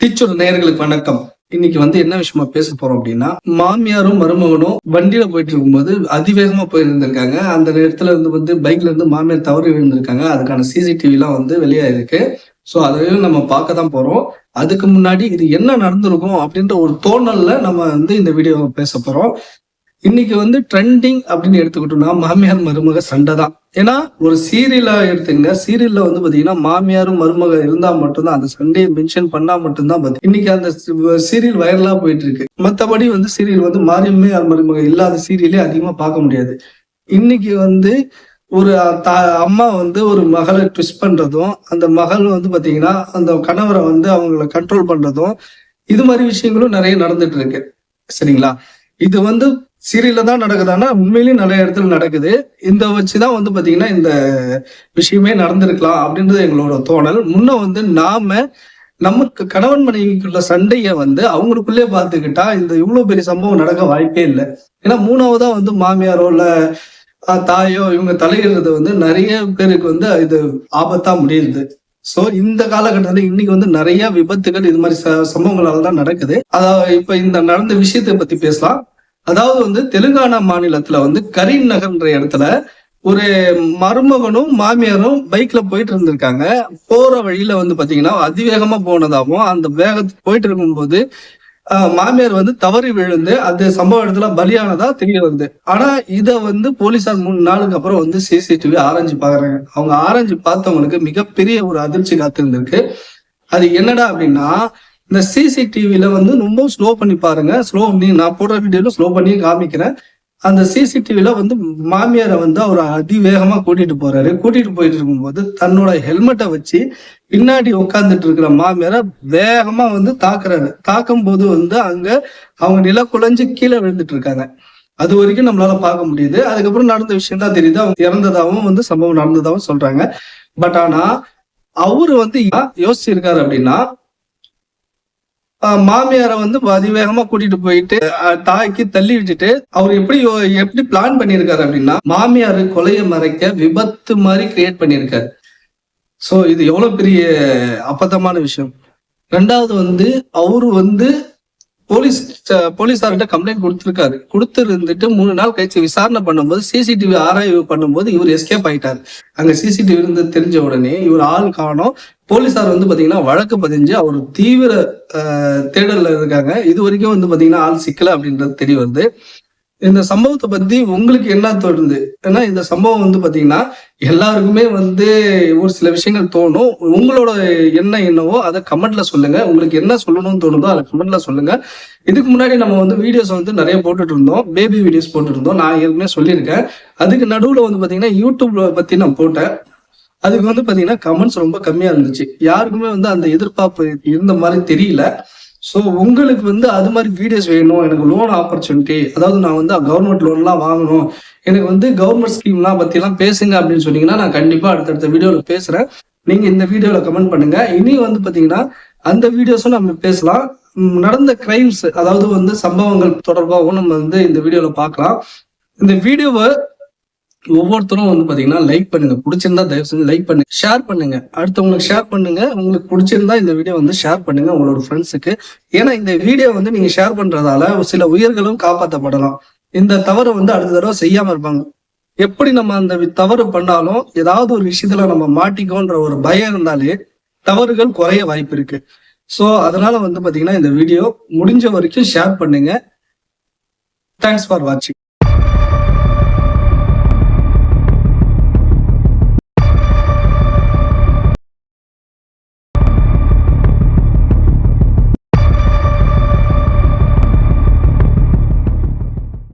Teacher நேயர்களுக்கு வணக்கம். இன்னைக்கு என்ன விஷயமா பேச போறோம் அப்படின்னா, மாமியாரும் மருமகனும் வண்டியில போயிட்டு இருக்கும்போது அதிவேகமா போயிருந்திருக்காங்க. அந்த இடத்துல பைக்ல இருந்து மாமியார் தவறி விழுந்திருக்காங்க. அதுக்கான சிசிடிவி எல்லாம் வெளியாயிருக்கு. சோ அதையும் நம்ம பார்க்க தான் போறோம். அதுக்கு முன்னாடி இது என்ன நடந்திருக்கும் அப்படின்ற ஒரு தோணல்ல நம்ம இந்த வீடியோவை பேச போறோம். இன்னைக்கு ட்ரெண்டிங் அப்படின்னு எடுத்துக்கிட்டோம்னா மாமியார் மருமக சண்டை தான். ஏன்னா ஒரு சீரியலா எடுத்துங்க, சீரியல்ல பாத்தீங்கன்னா மாமியாரும் மருமக இருந்தா மட்டும்தான் அந்த சண்டையை மென்ஷன் பண்ணா மட்டும்தான் இன்னைக்கு அந்த சீரியல் வைரலா போயிட்டு இருக்கு. மத்தபடி சீரியல் மாமியார் மருமக இல்லாத சீரியலே அதிகமா பார்க்க முடியாது. இன்னைக்கு ஒரு அம்மா ஒரு மகளை ட்விஸ்ட் பண்றதும், அந்த மகள் பாத்தீங்கன்னா அந்த கணவரை அவங்கள கண்ட்ரோல் பண்றதும், இது மாதிரி விஷயங்களும் நிறைய நடந்துட்டு இருக்கு. சரிங்களா? இது சீரியல்ல தான் நடக்குதானா உண்மையிலேயே நிறைய இடத்துல நடக்குது. இந்த வச்சுதான் பாத்தீங்கன்னா இந்த விஷயமே நடந்திருக்கலாம் அப்படின்றது எங்களோட தோணல். முன்ன நாம நமக்கு கணவன் மனைவிக்குள்ள சண்டைய அவங்களுக்குள்ளே பார்த்துக்கிட்டா இந்த இவ்வளவு பெரிய சம்பவம் நடக்க வாய்ப்பே இல்லை. ஏன்னா மூணாவதா மாமியாரோ இல்ல தாயோ இவங்க தலையிடுறது நிறைய பேருக்கு இது ஆபத்தா முடியுது. சோ இந்த காலகட்டத்துல இன்னைக்கு நிறைய விபத்துகள் இது மாதிரி சம்பவங்களால தான் நடக்குது. அதாவது இப்ப இந்த நடந்த விஷயத்தை பத்தி பேசலாம். அதாவது தெலுங்கானா மாநிலத்துல கரீம் நகர்ன்ற இடத்துல ஒரு மருமகனும் மாமியாரும் பைக்ல போயிட்டு இருந்திருக்காங்க. போற வழியில பாத்தீங்கன்னா அதிவேகமா போனதாகவும், அந்த வேகத்துக்கு போயிட்டு இருக்கும்போது மாமியார் தவறி விழுந்து அந்த சம்பவ இடத்துல பலியானதா தெரிய வருது. ஆனா இத போலீசார் 3 நாளுக்கு அப்புறம் சிசிடிவி ஆராய்ஞ்சு பாக்குறாங்க. அவங்க ஆராய்ஞ்சு பார்த்தவங்களுக்கு மிகப்பெரிய ஒரு அதிர்ச்சி காத்திருந்திருக்கு. அது என்னடா அப்படின்னா, இந்த சிசிடிவில ரொம்ப ஸ்லோ பண்ணி பாருங்க. நான் போடுற வீடியோல ஸ்லோ பண்ணி காமிக்கிறேன். அந்த சிசிடிவில மாமியாரை அவர் அதிவேகமா கூட்டிட்டு போறாரு. கூட்டிட்டு போயிட்டு இருக்கும்போது தன்னோட ஹெல்மெட்டை வச்சு பின்னாடி உட்கார்ந்துட்டு இருக்கிற மாமியாரை வேகமா தாக்குறாரு. தாக்கும் போது அங்க அவங்க நில குலைஞ்சு கீழே விழுந்துட்டு இருக்காங்க. அது வரைக்கும் நம்மளால பார்க்க முடியுது. அதுக்கப்புறம் நடந்த விஷயம் தான் தெரியுது. அவங்க இறந்ததாகவும் சம்பவம் நடந்ததாகவும் சொல்றாங்க. பட் ஆனா அவரு யோசிச்சிருக்காரு அப்படின்னா, மாமியாரை அதிவேகமா கூட்டிட்டு போயிட்டு தாய்க்கு தள்ளி விட்டுட்டு அவர் எப்படி பிளான் பண்ணிருக்காரு அப்படின்னா, மாமியாரு கொலையை மறைக்க விபத்து மாதிரி கிரியேட் பண்ணிருக்காரு. சோ இது எவ்வளவு பெரிய அபத்தமான விஷயம். ரெண்டாவது அவரு போலீஸார்கிட்ட கம்ப்ளைண்ட் கொடுத்திருக்காரு. கொடுத்துருந்துட்டு 3 நாள் கழிச்சு விசாரணை பண்ணும்போது சிசிடிவி ஆராய்வு பண்ணும்போது இவர் எஸ்கேப் ஆயிட்டாரு. அங்க சிசிடிவி இருந்து தெரிஞ்ச உடனே இவர் ஆள் காணோம். போலீஸார் பாத்தீங்கன்னா வழக்கு பதிஞ்சு அவர் தீவிர தேடல்ல இருக்காங்க. இது வரைக்கும் பாத்தீங்கன்னா ஆள் சிக்கல அப்படின்றது தெரிய வருது. இந்த சம்பவத்தை பத்தி உங்களுக்கு என்ன தோணுது? ஏன்னா இந்த சம்பவம் பாத்தீங்கன்னா எல்லாருக்குமே ஒரு சில விஷயங்கள் தோணும். உங்களோட என்னவோ அதை கமெண்ட்ல சொல்லுங்க. உங்களுக்கு என்ன சொல்லணும்னு தோணுதோ அதை கமெண்ட்ல சொல்லுங்க. இதுக்கு முன்னாடி நம்ம வீடியோஸ் நிறைய போட்டுட்டு இருந்தோம். பேபி வீடியோஸ் போட்டுட்டு இருந்தோம். நான் ஏற்கனவே சொல்லியிருக்கேன். அதுக்கு நடுவுல பாத்தீங்கன்னா யூடியூப்ல பத்தி நான் போட்டேன். அதுக்கு பாத்தீங்கன்னா கமெண்ட்ஸ் ரொம்ப கம்மியா இருந்துச்சு. யாருக்குமே அந்த எதிர்பார்ப்பு இருந்த மாதிரி தெரியல. சோ உங்களுக்கு அது மாதிரி வீடியோஸ் வேணும், எனக்கு லோன் ஆப்பர்ச்சுனிட்டி, அதாவது நான் கவர்மெண்ட் லோன் எல்லாம் வாங்கணும், எனக்கு கவர்மெண்ட் ஸ்கீம் எல்லாம் பத்தி எல்லாம் பேசுங்க அப்படின்னு சொன்னீங்கன்னா நான் கண்டிப்பா அடுத்தடுத்த வீடியோல பேசுறேன். நீங்க இந்த வீடியோல கமெண்ட் பண்ணுங்க. இனி பாத்தீங்கன்னா அந்த வீடியோஸும் நம்ம பேசலாம். நடந்த கிரைம்ஸ், அதாவது சம்பவங்கள் தொடர்பாகவும் நம்ம இந்த வீடியோல பார்க்கலாம். இந்த வீடியோவை ஒவ்வொருத்தரும் பாத்தீங்கன்னா லைக் பண்ணுங்க. பிடிச்சிருந்தா தயவு செஞ்சு லைக் பண்ணுங்க, ஷேர் பண்ணுங்க, அடுத்தவங்களுக்கு ஷேர் பண்ணுங்க. உங்களுக்கு பிடிச்சிருந்தா இந்த வீடியோ ஷேர் பண்ணுங்க உங்களோட ஃப்ரெண்ட்ஸுக்கு. ஏன்னா இந்த வீடியோ நீங்க ஷேர் பண்றதால சில உயிர்களும் காப்பாற்றப்படலாம். இந்த தவறை அடுத்த தடவை செய்யாம இருப்பாங்க. எப்படி நம்ம அந்த தவறு பண்ணாலும் ஏதாவது ஒரு விஷயத்துல நம்ம மாட்டிக்கோன்ற ஒரு பயம் இருந்தாலே தவறுகள் குறைய வாய்ப்பு இருக்கு. சோ அதனால பாத்தீங்கன்னா இந்த வீடியோ முடிஞ்ச வரைக்கும் ஷேர் பண்ணுங்க. தேங்க்ஸ் ஃபார் வாட்சிங்.